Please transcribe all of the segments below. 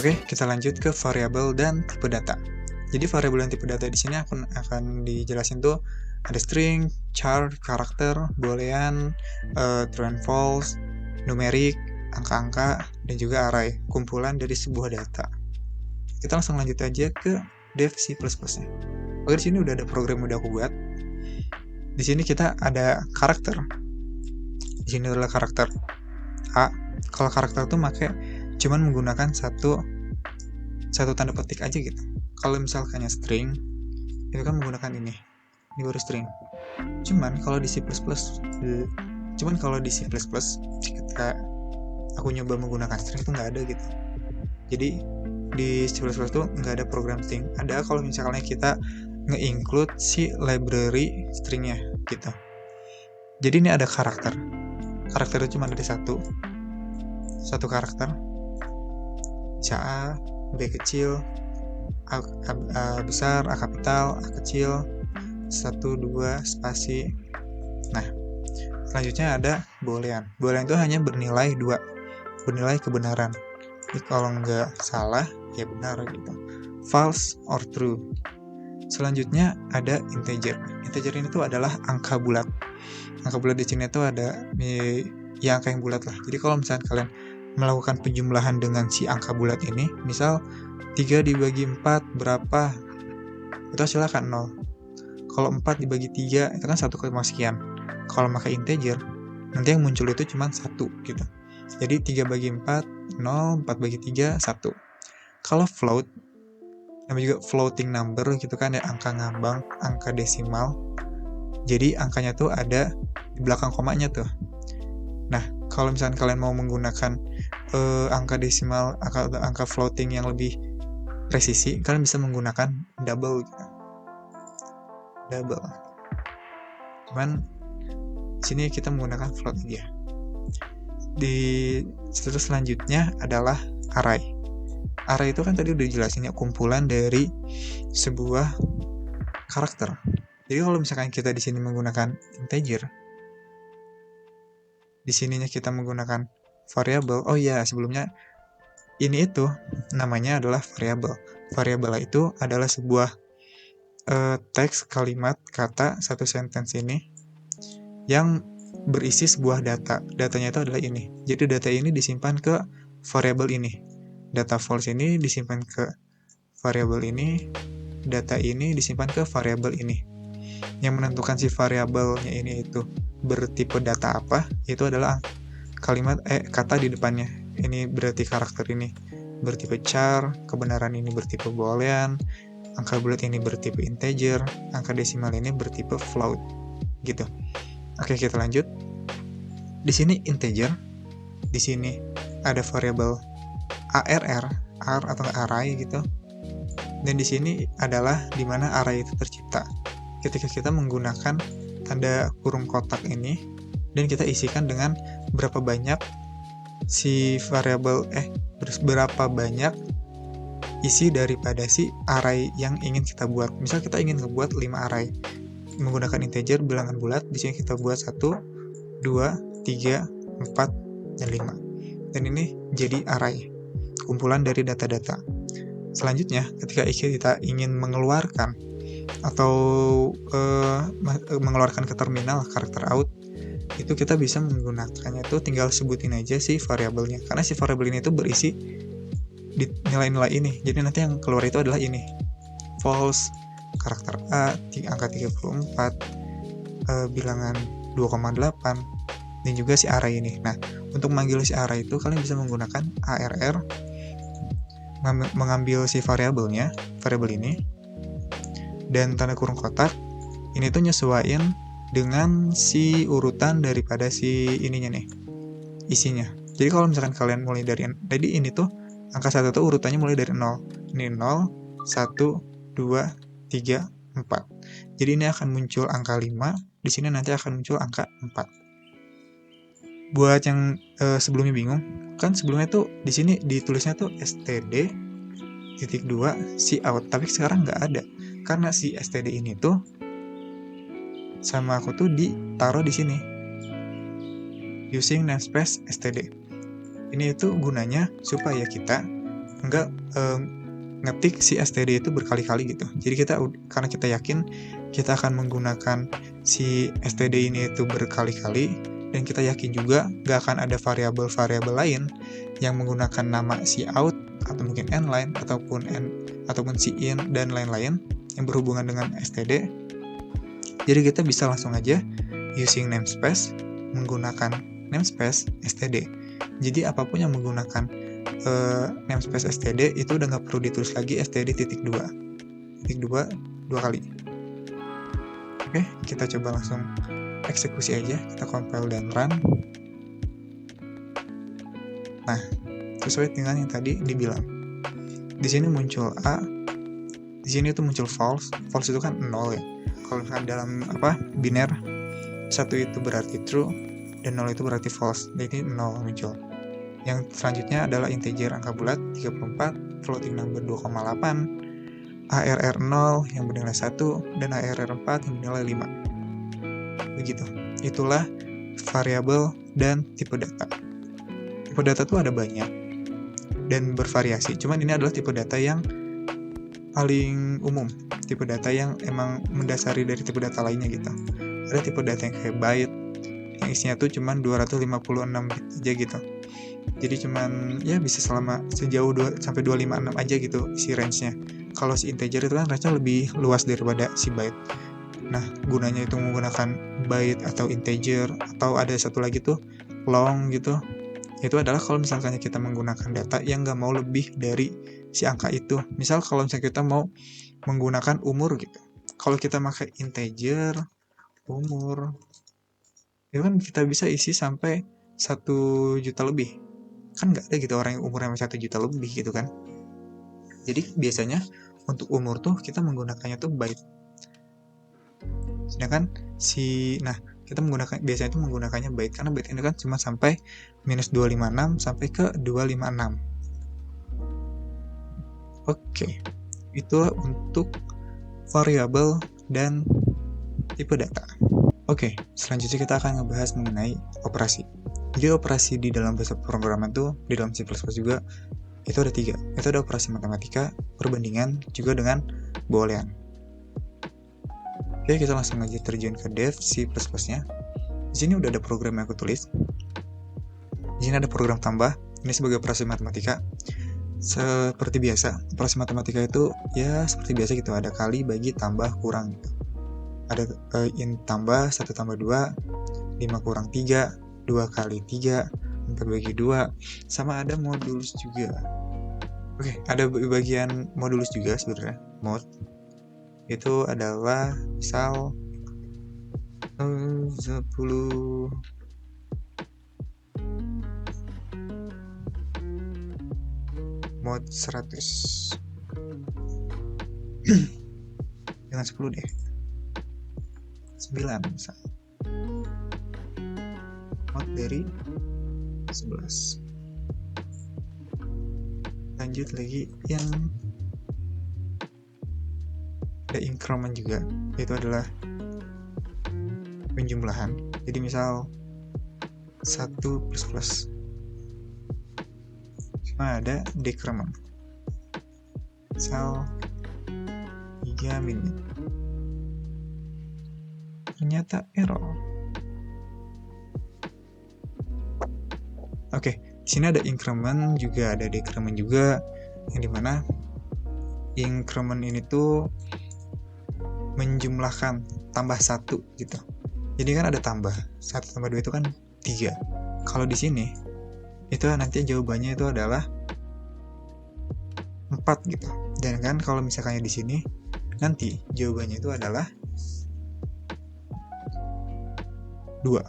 Oke, kita lanjut ke variabel dan tipe data. Jadi variabel dan tipe data di sini akan dijelasin tuh ada string, char, karakter, boolean, true and false, numerik, angka-angka, dan juga array, kumpulan dari sebuah data. Kita langsung lanjut aja ke dev C++-nya. Oke, di sini udah ada program yang udah aku buat. Di sini kita ada karakter. Di sini adalah karakter A. Kalau karakter tuh cuman menggunakan satu tanda petik aja gitu. Kalau misalkannya string, itu kan menggunakan ini baru string. Cuman kalau di C++, ketika aku nyoba menggunakan string itu nggak ada gitu. Jadi di C++ tuh nggak ada program string. Ada kalau misalnya kita nge-include si library stringnya gitu. Jadi ini ada karakter. Karakter itu cuma ada satu karakter. A, B kecil, A besar, A kapital, A kecil, 1, 2, spasi. Nah, selanjutnya ada boolean. Boolean itu hanya bernilai 2, bernilai kebenaran. Jadi kalau nggak salah, ya benar gitu. False or true. Selanjutnya ada integer. Integer ini tuh adalah angka bulat. Angka bulat di sini tuh ada ya angka yang bulat lah. Jadi kalau misalnya kalian melakukan penjumlahan dengan si angka bulat ini, misal 3 dibagi 4 berapa? Itu hasilnya akan 0. Kalau 4 dibagi 3 itu kan 1, sekian. Kalau pakai integer, nanti yang muncul itu cuma 1 gitu. Jadi 3 bagi 4, 0, 4 bagi 3, 1. Kalau float, namanya juga floating number gitu kan, ya angka ngambang, angka desimal. Jadi angkanya tuh ada di belakang komanya tuh. Nah, kalau misalnya kalian mau menggunakan angka desimal, angka floating yang lebih presisi, kalian bisa menggunakan double gitu. Double. Cuman sini kita menggunakan float aja. Terus selanjutnya adalah array. Array itu kan tadi udah jelasin ya, kumpulan dari sebuah karakter. Jadi kalau misalkan kita di sini menggunakan integer, di sininya kita menggunakan variabel. Oh iya, sebelumnya ini itu namanya adalah variabel. Variabel itu adalah sebuah teks, kalimat, kata, satu sentence ini yang berisi sebuah data. Datanya itu adalah ini. Jadi data ini disimpan ke variabel ini. Data false ini disimpan ke variabel ini. Data ini disimpan ke variabel ini. Yang menentukan si variabelnya ini itu bertipe data apa, itu adalah kata di depannya. Ini berarti karakter ini bertipe char, kebenaran ini bertipe boolean, angka bulat ini bertipe integer, angka desimal ini bertipe float gitu. Oke, kita lanjut. Di sini integer, di sini ada variabel arr, atau array gitu. Dan di sini adalah di mana array itu tercipta. Ketika kita menggunakan tanda kurung kotak ini dan kita isikan dengan berapa banyak si variabel berapa banyak isi daripada si array yang ingin kita buat. Misal kita ingin ngebuat 5 array menggunakan integer bilangan bulat. Di sini kita buat 1, 2, 3, 4, dan 5. Dan ini jadi array, kumpulan dari data-data. Selanjutnya, ketika kita ingin mengeluarkan atau mengeluarkan ke terminal karakter out, itu kita bisa menggunakannya tuh tinggal sebutin aja si variabelnya, karena si variabel ini tuh berisi di nilai-nilai ini. Jadi nanti yang keluar itu adalah ini, false, karakter A, angka 34, bilangan 2,8, dan juga si array ini. Nah, untuk memanggil si array itu kalian bisa menggunakan arr, mengambil si variabel ini, dan tanda kurung kotak ini tuh nyesuaiin dengan si urutan daripada si ininya nih, isinya. Jadi kalau misalkan kalian mulai dari, jadi ini tuh angka 1 tuh urutannya mulai dari 0. Ini 0, 1, 2, 3, 4. Jadi ini akan muncul angka 5, di sini nanti akan muncul angka 4. Buat yang sebelumnya bingung, kan sebelumnya tuh di sini ditulisnya tuh std.2 cout, tapi sekarang nggak ada. Karena si std ini tuh sama aku tuh ditaruh di sini using namespace std. Ini itu gunanya supaya kita enggak ngetik si STD itu berkali-kali gitu. Jadi karena kita yakin kita akan menggunakan si STD ini itu berkali-kali, dan kita yakin juga gak akan ada variabel-variabel lain yang menggunakan nama si out atau mungkin nline ataupun si in dan lain-lain yang berhubungan dengan STD. Jadi kita bisa langsung aja using namespace menggunakan namespace STD. Jadi apapun yang menggunakan namespace STD itu udah nggak perlu ditulis lagi STD titik dua kali. Oke, kita coba langsung eksekusi aja, kita compile dan run. Nah, sesuai dengan yang tadi dibilang. Di sini muncul A, di sini itu muncul false. False itu kan 0 ya. Kalau misalkan dalam biner, 1 itu berarti true dan 0 itu berarti false. Jadi 0 muncul. Yang selanjutnya adalah integer angka bulat 34, floating number 2,8, ARR 0 yang bernilai 1, dan ARR 4 yang bernilai 5. Begitu. Itulah variabel dan tipe data. Tipe data itu ada banyak dan bervariasi. Cuman ini adalah tipe data yang paling umum. Tipe data yang emang mendasari dari tipe data lainnya gitu. Ada tipe data yang kayak byte, yang isinya tuh cuman 256 aja gitu. Jadi cuman ya bisa sejauh 2 sampai 256 aja gitu isi range-nya. Kalau si integer itu kan range-nya lebih luas daripada si byte. Nah, gunanya itu menggunakan byte atau integer, atau ada satu lagi tuh long gitu. Itu adalah kalau misalkan kita menggunakan data yang nggak mau lebih dari si angka itu. Misal kalau misalnya kita mau menggunakan umur gitu. Kalau kita pakai integer umur, itu kan kita bisa isi sampai 1 juta lebih. Kan nggak ada gitu orang yang umurnya 1 juta lebih gitu kan. Jadi biasanya untuk umur tuh kita menggunakannya tuh byte. Sedangkan kita biasanya itu menggunakannya byte, karena byte ini kan cuma sampai -256 sampai ke 256. Oke, itulah untuk variabel dan tipe data. Oke, selanjutnya kita akan ngebahas mengenai operasi. Jadi operasi di dalam bahasa pemrograman tuh, di dalam C++ juga, itu ada 3. Itu ada operasi matematika, perbandingan, juga dengan boolean. Oke, kita langsung aja terjun ke dev C++-nya. Di sini udah ada program yang aku tulis. Di sini ada program tambah. Ini sebagai operasi matematika. Seperti biasa, operasi matematika itu ya seperti biasa gitu. Ada kali, bagi, tambah, kurang gitu. Ada in tambah, 1 tambah 2, 5 kurang 3, 2 kali 3, 4 bagi 2, sama ada modulus juga. Oke, ada bagian modulus juga sebenarnya. Mod itu adalah misal 10 mod 100 dengan 10 deh, 9 misal mod dari 11. Lanjut lagi yang ada increment juga, itu adalah penjumlahan. Jadi misal 1 plus cuma ada decrement, misal 3 min, ternyata error. Oke, di sini ada increment juga, ada decrement juga, yang dimana increment ini tuh menjumlahkan tambah 1 gitu. Jadi kan ada tambah 1 tambah 2 itu kan 3. Kalau di sini itu nanti jawabannya itu adalah 4 gitu. Dan kan kalau misalkannya di sini nanti jawabannya itu adalah 2.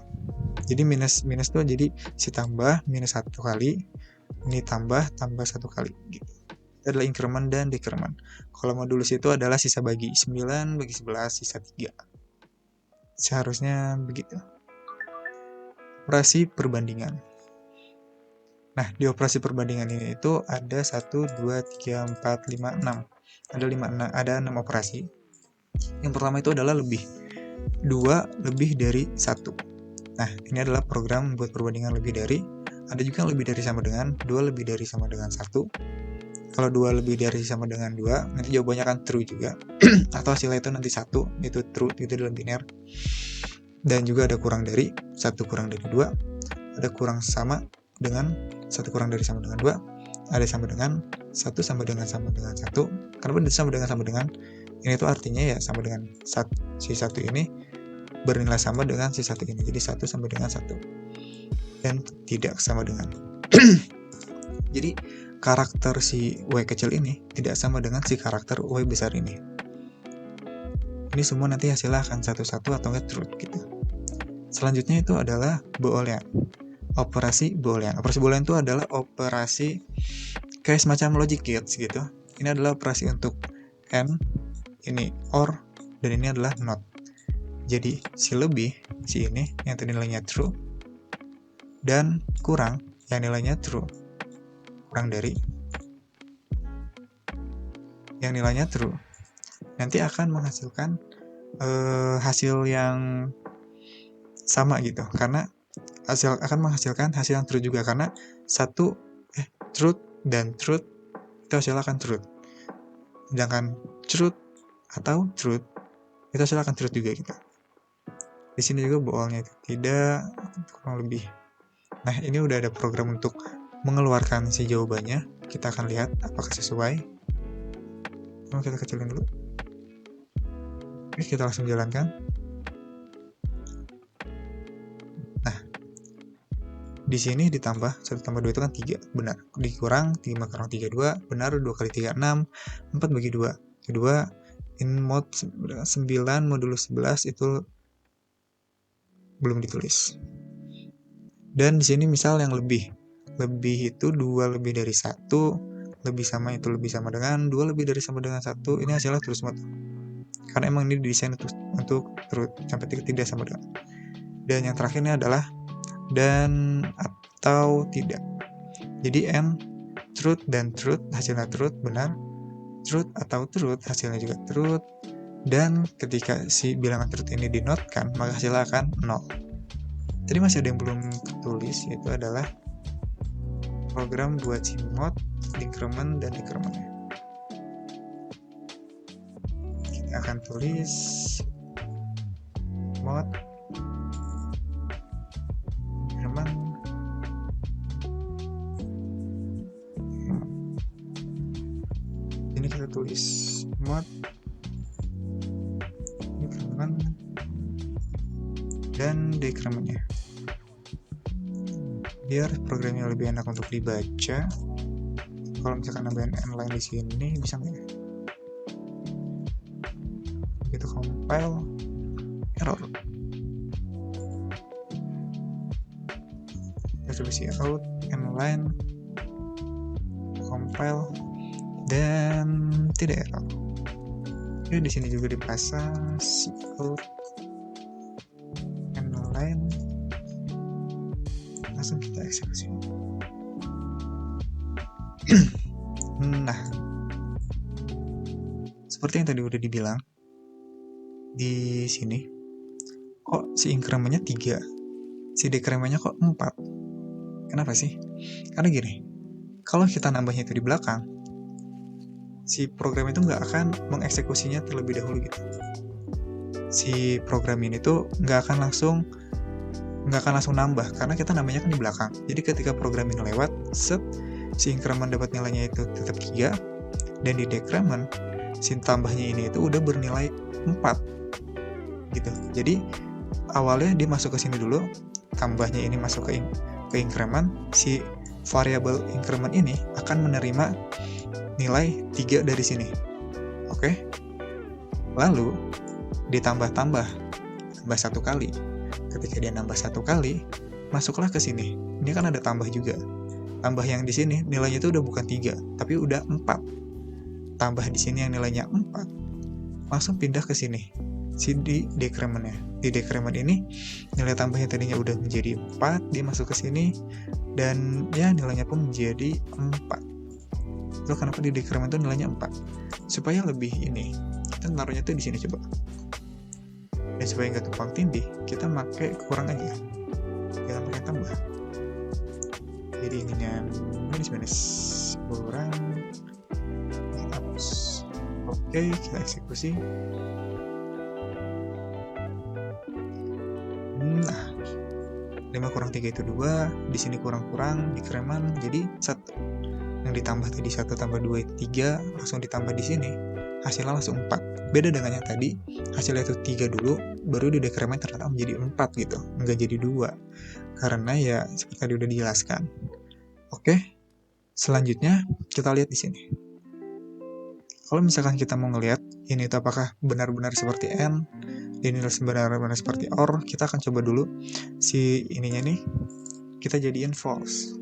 Jadi minus tuh jadi si tambah minus 1 kali, ini tambah 1 kali gitu. Itu adalah increment dan decrement. Kalau modulus itu adalah sisa bagi, 9 bagi 11 sisa 3. Seharusnya begitu. Operasi perbandingan. Nah, di operasi perbandingan ini itu ada 1, 2, 3, 4, 5, 6. Ada 6 operasi. Yang pertama itu adalah lebih. 2 lebih dari 1. Nah, ini adalah program buat perbandingan lebih dari. Ada juga yang lebih dari sama dengan, 2 lebih dari sama dengan 1. Kalau 2 lebih dari sama dengan 2, nanti jawabannya akan true juga. Atau hasilnya itu nanti 1, itu true, itu dalam biner. Dan juga ada kurang dari, 1 kurang dari 2, ada kurang sama dengan 1 kurang dari sama dengan 2, ada sama dengan 1 sama dengan 1. Kenapa sama dengan? Ini tuh artinya ya sama dengan si 1 ini bernilai sama dengan si 1 ini. Jadi 1 sama dengan 1. Dan tidak sama dengan. Jadi karakter si Y kecil ini tidak sama dengan si karakter Y besar ini. Ini semua nanti hasilnya akan 1-1 atau enggak truth gitu. Selanjutnya itu adalah Boolean. Operasi Boolean. Operasi Boolean itu adalah operasi kayak semacam logic gates gitu. Ini adalah operasi untuk AND, ini OR, dan ini adalah NOT. Jadi si lebih, si ini yang tadi nilainya true, dan kurang yang nilainya true, kurang dari yang nilainya true, nanti akan menghasilkan hasil yang sama gitu, karena akan menghasilkan hasil yang true juga, karena truth dan truth itu hasilnya akan truth, sedangkan truth atau truth itu hasilnya akan truth juga gitu. Di sini juga boolnya itu tidak, kurang lebih. Nah, ini udah ada program untuk mengeluarkan si jawabannya. Kita akan lihat apakah sesuai. Kita kecilin dulu. Oke, kita langsung jalankan. Nah, di sini ditambah 1 tambah 2 itu kan 3, benar. Dikurang 3 kurang 3, 2, benar. 2 kali 3, 6, 4 bagi 2. Kedua, in mod 9 modulus 11 itu belum ditulis. Dan di sini misal yang lebih itu 2 lebih dari 1, lebih sama itu lebih sama dengan 2 lebih dari sama dengan 1, ini hasilnya terus mod. Karena emang ini didesain untuk truth sampai tidak sama dengan. Dan yang terakhir ini adalah dan atau tidak. Jadi and truth dan truth hasilnya truth, benar. Truth atau truth hasilnya juga truth. Dan ketika si bilangan truth ini dinotkan, maka hasilnya akan 0. Tadi masih ada yang belum tertulis, yaitu adalah program buat si mod, increment, dan decrement. Kita akan tulis mod, increment, ini kita tulis mod, increment, dan decrementnya, biar programnya lebih enak untuk dibaca. Kalau misalkan nambahin n-line di sini bisa nggak ya? Begitu compile, error. Kita coba si out, n-line, compile, dan tidak error. Jadi di sini juga dipasang si out, n-line, langsung kita eksekusi. Nah, seperti yang tadi udah dibilang, di sini kok si incrementnya 3, si decrementnya kok 4. Kenapa sih? Karena gini, kalau kita nambahnya itu di belakang, si program itu nggak akan mengeksekusinya terlebih dahulu gitu. Si program ini tuh nggak akan langsung nambah, karena kita nambahnya kan di belakang. Jadi ketika program ini lewat, si increment dapat nilainya itu tetap 3, dan di decrement si tambahnya ini itu udah bernilai 4 gitu. Jadi awalnya dia masuk ke sini dulu, tambahnya ini masuk ke increment, si variabel increment ini akan menerima nilai 3 dari sini. Oke? Lalu ditambah 1 kali. Ketika dia nambah 1 kali, masuklah ke sini. Ini kan ada tambah juga. Tambah yang di sini nilainya itu udah bukan 3, tapi udah 4. Tambah di sini yang nilainya 4, langsung pindah ke sini. Si di decrementnya. Di decrement ini nilai tambahnya tadinya udah menjadi 4, dia masuk ke sini dan ya nilainya pun menjadi 4. Lalu kenapa di decrement itu nilainya 4? Supaya lebih ini, kita naruhnya tuh di sini coba. Dan supaya nggak tumpang tindih, kita pakai kurang aja, jangan pakai tambah. Jadi ininya minus kurang Oke, kita eksekusi. Nah, 5 kurang 3 itu 2, di sini kurang-kurang, dikreman jadi 1. Yang ditambah tadi 1 tambah 2 itu 3, langsung ditambah di sini, hasilnya langsung 4. Beda dengan yang tadi, hasilnya itu 3 dulu, baru di dekremen ternyata menjadi 4 gitu, nggak jadi 2. Karena ya seperti tadi udah dijelaskan. Oke, selanjutnya kita lihat di sini. Kalau misalkan kita mau ngelihat ini itu apakah benar-benar seperti N, ini benar-benar seperti OR, kita akan coba dulu si ininya nih, kita jadiin false.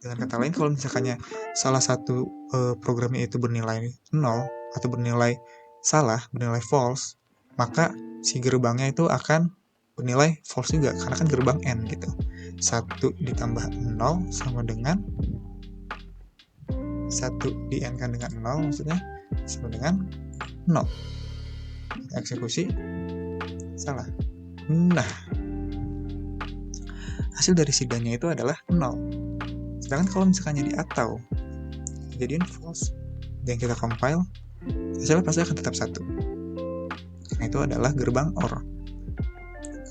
Dengan kata lain, kalau misalkannya salah satu programnya itu bernilai 0 atau bernilai salah, bernilai false, maka si gerbangnya itu akan bernilai false juga, karena kan gerbang N gitu. 1 ditambah 0 sama dengan 1 di N kan dengan 0, maksudnya sama dengan 0. Kita eksekusi, salah. Nah, hasil dari sidangnya itu adalah 0. Sedangkan kalau misalkan jadi atau jadiin false dan kita compile, hasilnya pasti akan tetap 1. Karena itu adalah gerbang OR.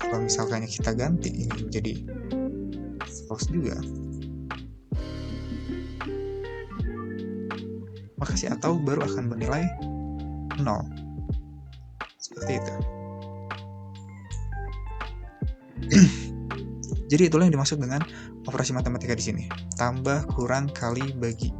Kalau misalkan kita ganti ini menjadi false juga, maka si atau baru akan bernilai 0. Seperti itu. Jadi itulah yang dimaksud dengan operasi matematika di sini. Tambah, kurang, kali, bagi.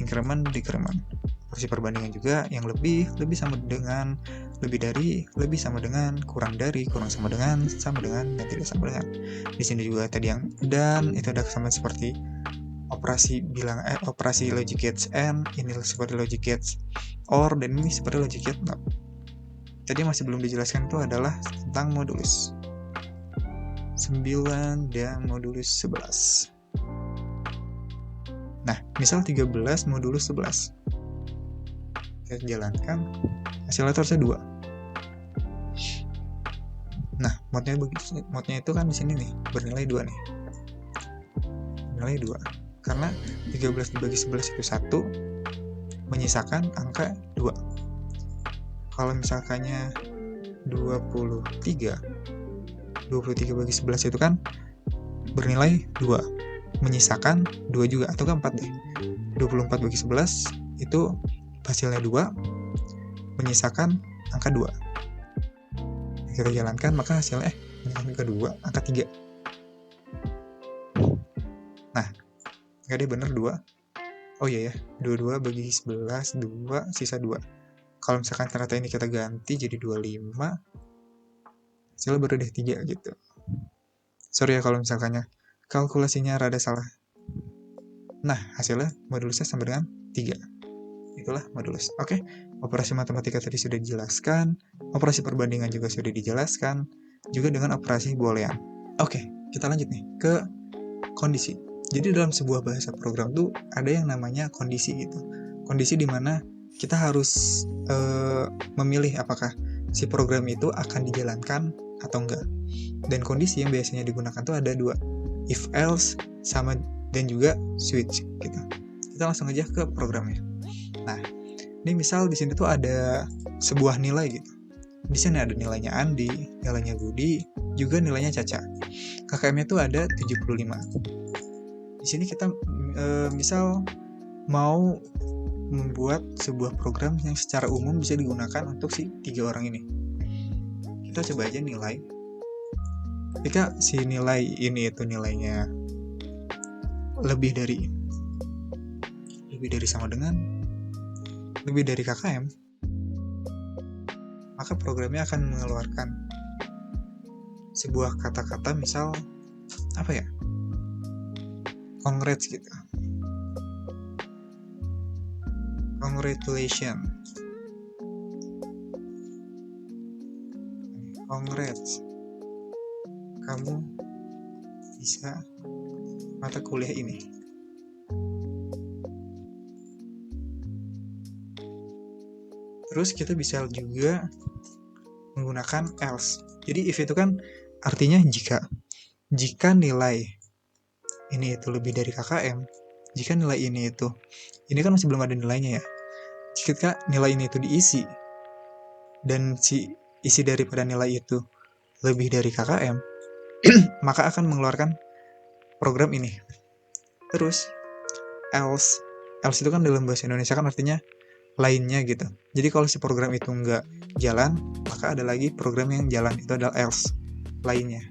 Increment, decrement. Operasi perbandingan juga yang lebih sama dengan, lebih dari, lebih sama dengan, kurang dari, kurang sama dengan, dan tidak sama dengan. Di sini juga tadi yang dan itu ada kesamaan seperti operasi logic gates and, ini seperti logic gates or, dan ini seperti logic gate not. Tadi masih belum dijelaskan itu adalah tentang modulus 9 dan modulus 11. Nah, misal 13 modulus 11. Kita jalankan, hasilnya harusnya 2. Nah, modnya itu kan di sini nih, bernilai 2 nih. Bernilai 2. Karena 13 dibagi 11 itu 1, menyisakan angka 2. Kalau misalkannya 23 bagi 11 itu kan bernilai 2, menyisakan 2 juga, atau kan 4 deh. 24 bagi 11 itu hasilnya 2, menyisakan angka 2. Kita jalankan, maka hasilnya angka 2, angka 3. Nah, enggak deh, bener 2. Oh iya ya, 22 bagi 11, 2, sisa 2. Kalau misalkan ternyata ini kita ganti jadi 25, hasilnya baru deh 3 gitu. Sorry ya kalau misalkannya kalkulasinya rada salah. Nah, hasilnya modulusnya sama dengan 3. Itulah modulus. Oke, operasi matematika tadi sudah dijelaskan, operasi perbandingan juga sudah dijelaskan, juga dengan operasi boolean. Oke, kita lanjut nih ke kondisi. Jadi dalam sebuah bahasa program tuh ada yang namanya kondisi gitu. Kondisi di mana kita harus memilih apakah si program itu akan dijalankan atau enggak. Dan kondisi yang biasanya digunakan tuh ada 2, if else sama dan juga switch gitu. Kita langsung aja ke programnya. Nah, ini misal di sini tuh ada sebuah nilai gitu. Di sini ada nilainya Andi, nilainya Budi, juga nilainya Caca. KKM-nya tuh ada 75. Di sini kita misal mau membuat sebuah program yang secara umum bisa digunakan untuk si 3 orang ini. Kita coba aja nilai. Jika si nilai ini itu nilainya lebih dari sama dengan, lebih dari KKM, maka programnya akan mengeluarkan sebuah kata-kata, misal apa ya, congrats gitu, congratulations, congrats, kamu bisa mata kuliah ini. Terus kita bisa juga menggunakan else. Jadi if itu kan artinya jika nilai ini itu lebih dari KKM, jika nilai ini kan masih belum ada nilainya ya. Jika nilai ini itu diisi dan si isi daripada nilai itu lebih dari KKM, maka akan mengeluarkan program ini. Terus else itu kan dalam bahasa Indonesia kan artinya lainnya gitu. Jadi kalau si program itu nggak jalan, maka ada lagi program yang jalan, itu adalah else, lainnya.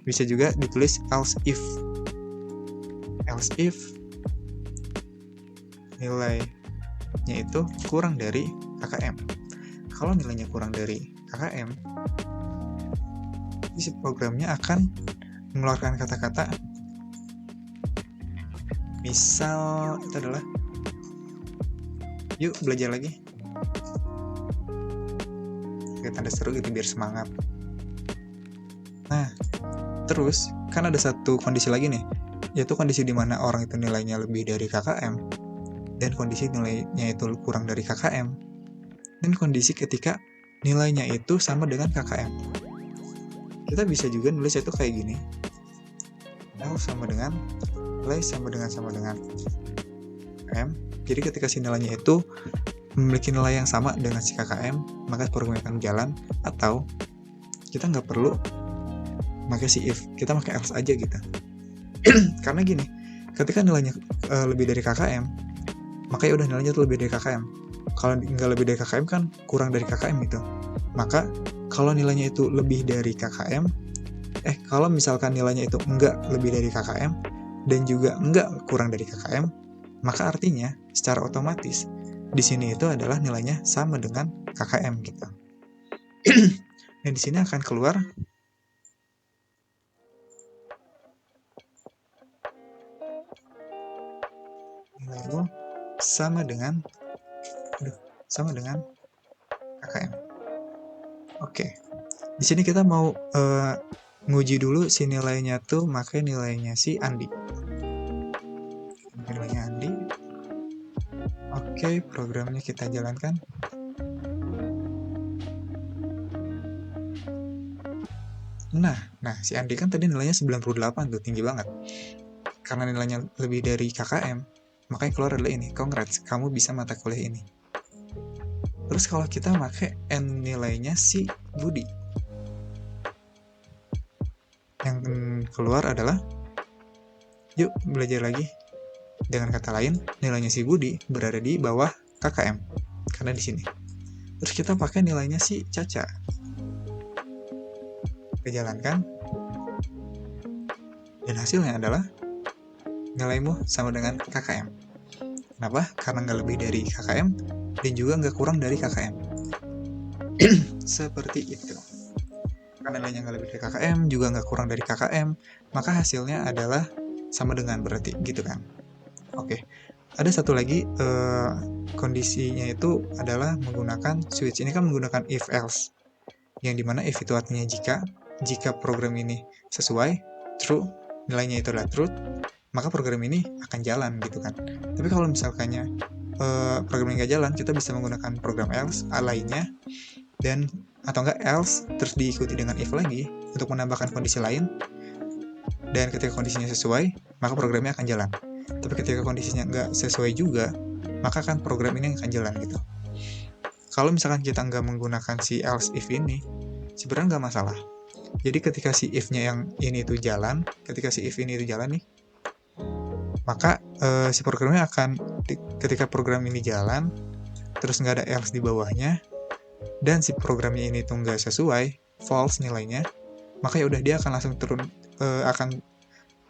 Bisa juga ditulis else if nilainya itu kurang dari KKM. Kalau nilainya kurang dari KKM, si programnya akan mengeluarkan kata-kata, misal itu adalah yuk belajar lagi, kayak tanda seru gitu biar semangat. Nah, terus kan ada satu kondisi lagi nih, yaitu kondisi di mana orang itu nilainya lebih dari KKM dan kondisi nilainya itu kurang dari KKM, dan kondisi ketika nilainya itu sama dengan KKM. Kita bisa juga nulis itu kayak gini, L sama dengan nilai sama dengan KKM. Jadi ketika si nilainya itu memiliki nilai yang sama dengan si KKM, maka programnya akan jalan. Atau kita nggak perlu pakai si if, kita pakai else aja gitu. Karena gini, ketika nilainya lebih dari KKM, maka ya udah nilainya itu lebih dari KKM. Kalau nggak lebih dari KKM kan kurang dari KKM gitu. Maka kalau nilainya itu lebih dari KKM, kalau misalkan nilainya itu nggak lebih dari KKM dan juga nggak kurang dari KKM, maka artinya secara otomatis di sini itu adalah nilainya sama dengan KKM gitu. Dan di sini akan keluar nilai sama dengan KKM. Oke. Di sini kita mau nguji dulu si nilainya tuh pakai nilainya si Andi. Nilainya Andi. Oke, programnya kita jalankan. Nah, si Andi kan tadi nilainya 98 tuh, tinggi banget. Karena nilainya lebih dari KKM, makanya keluar adalah ini, congrats, kamu bisa mata kuliah ini. Terus kalau kita pakai N nilainya si Budi, yang keluar adalah yuk belajar lagi. Dengan kata lain, nilainya si Budi berada di bawah KKM, karena di sini. Terus kita pakai nilainya si Caca. Kita jalankan. Dan hasilnya adalah nilaimu sama dengan KKM. Kenapa? Karena nggak lebih dari KKM dan juga nggak kurang dari KKM. Seperti itu. Karena nilainya nggak lebih dari KKM, juga nggak kurang dari KKM, maka hasilnya adalah sama dengan berarti, gitu kan. Oke, ada satu lagi kondisinya itu adalah menggunakan switch. Ini kan menggunakan if else, yang dimana if itu artinya jika program ini sesuai, true, nilainya itu adalah truth, maka program ini akan jalan gitu kan. Tapi kalau misalkannya program ini nggak jalan, kita bisa menggunakan program else lainnya, dan atau enggak else terus diikuti dengan if lagi untuk menambahkan kondisi lain, dan ketika kondisinya sesuai, maka programnya akan jalan. Tapi ketika kondisinya nggak sesuai juga, maka kan program ini akan jalan gitu. Kalau misalkan kita nggak menggunakan si else if ini, sebenarnya nggak masalah. Jadi ketika si if-nya yang ini itu jalan, nih, maka si programnya akan, ketika program ini jalan, terus nggak ada else di bawahnya, dan si programnya ini tuh nggak sesuai, false nilainya, maka ya udah dia akan langsung akan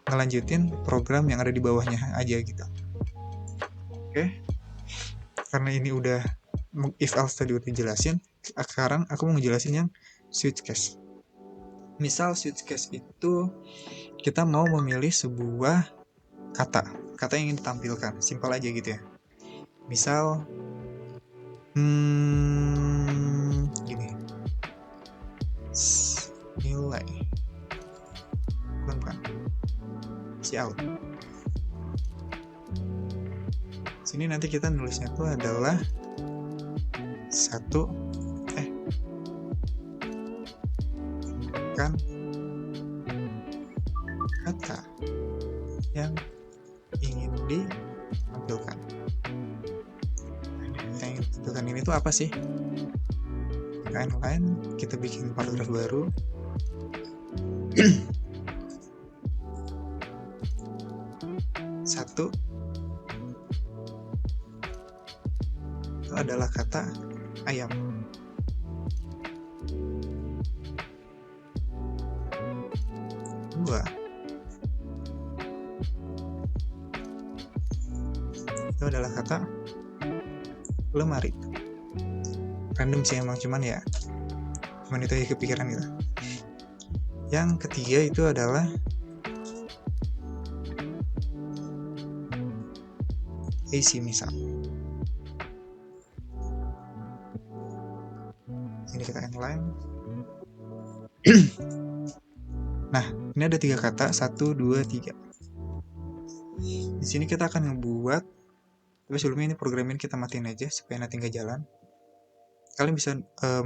ngelanjutin program yang ada di bawahnya aja gitu. Oke. Karena ini udah if else tadi udah dijelasin, sekarang aku mau ngejelasin yang switch case. Misal switch case itu kita mau memilih sebuah kata yang ingin ditampilkan, simpel aja gitu ya. Misal gini, nilai bukan out. Sini nanti kita nulisnya itu adalah kan kata yang ingin ditampilkan. itu apa sih? Line, kita bikin paragraf baru. Satu, itu adalah kata ayam. Dua, itu adalah kata lemari. Random sih emang, cuman itu aja kepikiran gitu. Yang ketiga itu adalah AC misal. Ini kita inline. Nah, ini ada 3 kata, 1, 2, 3. Di sini kita akan ngebuat, tapi sebelumnya ini programnya kita matiin aja supaya nanti nggak jalan. Kalian bisa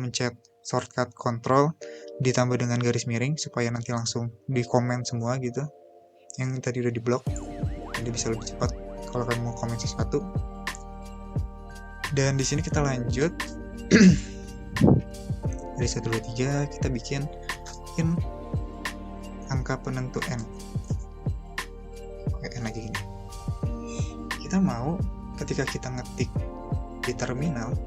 mencet shortcut control ditambah dengan garis miring supaya nanti langsung di komen semua gitu. Yang tadi udah di blok, jadi bisa lebih cepat kalau kalian mau komen sesuatu. Dan di sini kita lanjut dari 1, 2, 3 kita bikin in angka penentu n. Oke, n aja gini. Kita mau ketika kita ngetik di terminal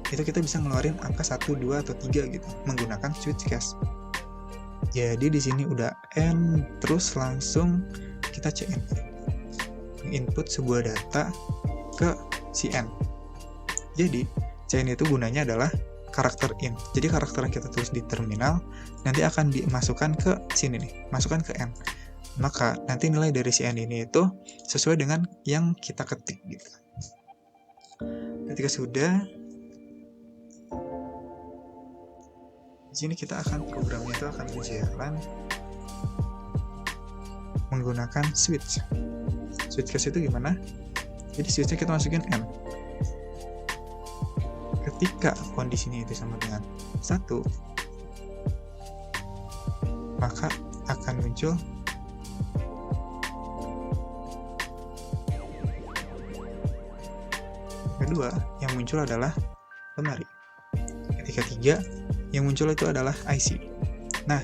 itu kita bisa ngeluarin angka 1, 2, atau 3 gitu menggunakan switch case. Jadi di sini udah n, terus langsung kita cn, input sebuah data ke si n. Jadi cn itu gunanya adalah karakter in. Jadi karakter yang kita tulis di terminal nanti akan dimasukkan ke sini nih, masukkan ke n. Maka nanti nilai dari si n ini itu sesuai dengan yang kita ketik gitu. Ketika sudah, di sini kita akan programnya itu akan berjalan menggunakan switch. Switch case itu gimana? Jadi switchnya kita masukin n. Ketika kondisinya itu sama dengan 1, maka akan muncul kedua, yang muncul adalah lemari. Ketika 3, yang muncul itu adalah IC. Nah,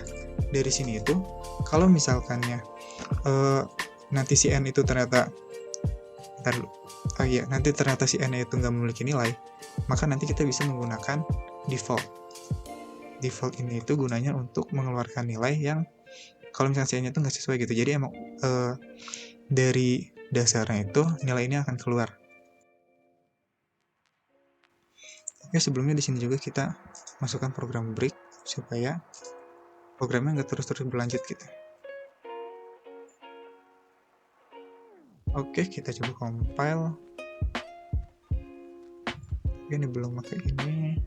dari sini itu kalau misalkannya nanti si n itu ternyata nanti ternyata si n itu nggak memiliki nilai, maka nanti kita bisa menggunakan default. Default ini itu gunanya untuk mengeluarkan nilai yang kalau misalnya si n itu nggak sesuai gitu. Jadi emang dari dasarnya itu nilai ini akan keluar. Oke, sebelumnya di sini juga kita masukkan program break supaya programnya nggak terus-terus berlanjut gitu. Oke, kita coba compile. Ini belum pakai ini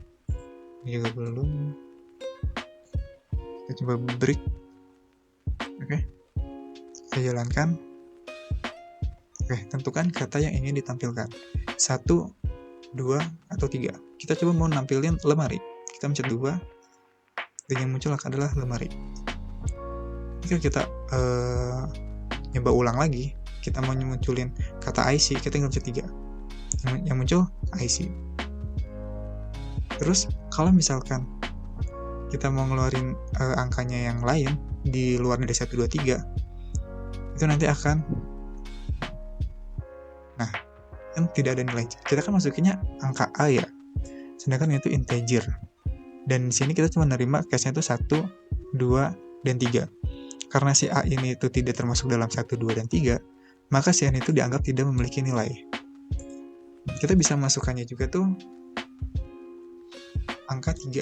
juga belum. Kita coba break. Oke, kita jalankan. Oke, tentukan kata yang ingin ditampilkan. 1, 2, atau 3. Kita coba mau nampilin lemari. Kita mencet 2, dan yang muncul adalah lemari. Jika kita nyoba ulang lagi, kita mau munculin kata IC, kita tinggal mencet 3. Yang muncul IC. Terus kalau misalkan kita mau ngeluarin angkanya yang lain di luar dari 1, 2, 3, itu nanti akan kan tidak ada nilai. Kita kan masukinnya angka A ya, sedangkan itu integer. Dan di sini kita cuma nerima case-nya itu 1, 2, dan 3. Karena si A ini itu tidak termasuk dalam 1, 2, dan 3, maka si N itu dianggap tidak memiliki nilai. Kita bisa masukkannya juga tuh angka 4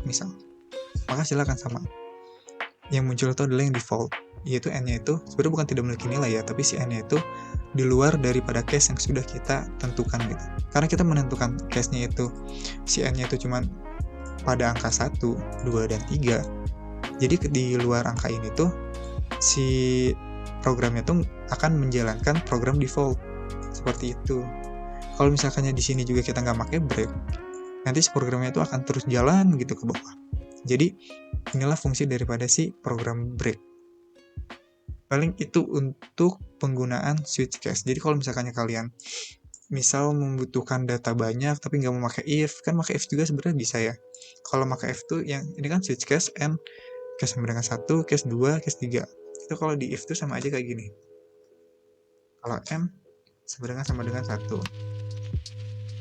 misal. Maka silakan sama. Yang muncul itu adalah yang default, yaitu N-nya itu sebenarnya bukan tidak memiliki nilai ya, tapi si N-nya itu di luar daripada case yang sudah kita tentukan gitu. Karena kita menentukan case-nya itu si N-nya itu cuma pada angka 1, 2, dan 3. Jadi di luar angka ini tuh si programnya tuh akan menjalankan program default seperti itu. Kalau misalkannya di sini juga kita nggak pakai break, nanti si programnya itu akan terus jalan gitu ke bawah. Jadi inilah fungsi daripada si program break. Paling itu untuk penggunaan switch case. Jadi kalau misalkannya kalian misal membutuhkan data banyak tapi nggak mau pakai if, kan pakai if juga sebenarnya bisa ya. Kalau pakai if tuh yang ini kan switch case and case sama dengan 1, case 2, case 3. Itu kalau di if tuh sama aja kayak gini. Kalau m sama dengan 1.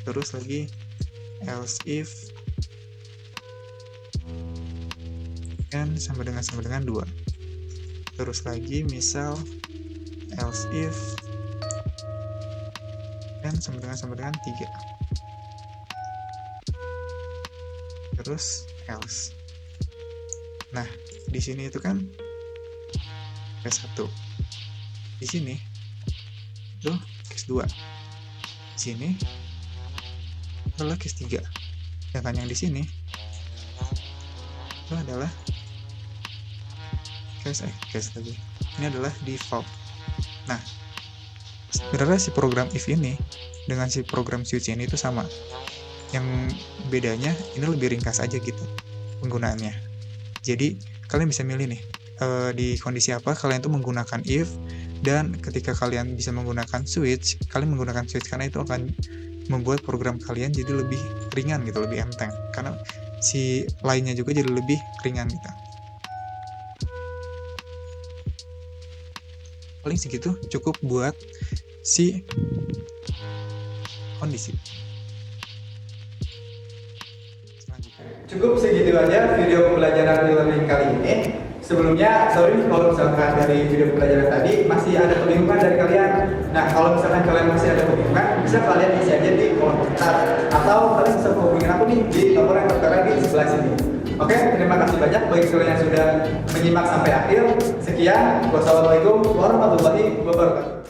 Terus lagi else if n sama dengan 2. Terus lagi misal else if n sama dengan 3. Terus else. Nah, di sini itu kan case 1. Di sini itu case 2. Di sini adalah case 3. Sedangkan yang di sini itu adalah case lagi. Ini adalah default. Nah, sebenarnya si program if ini dengan si program switch ini itu sama. Yang bedanya ini lebih ringkas aja gitu penggunaannya. Jadi kalian bisa milih nih di kondisi apa kalian tuh menggunakan if, dan ketika kalian bisa menggunakan switch, kalian menggunakan switch karena itu akan membuat program kalian jadi lebih ringan gitu, lebih enteng. Karena si lainnya juga jadi lebih ringan gitu. Paling segitu cukup buat si kondisi. Cukup segitu aja video pembelajaran e-learning kali ini. Sebelumnya, sorry kalau misalkan dari video pembelajaran tadi masih ada kebingungan dari kalian. Nah, kalau misalkan kalian masih ada kebingungan, bisa kalian isi aja di kolom komentar. Atau kalian bisa hubungin aku nih di nomor yang tertera di sebelah sini. Oke, terima kasih banyak bagi kalian yang sudah menyimak sampai akhir. Sekian, wassalamualaikum warahmatullahi wabarakatuh.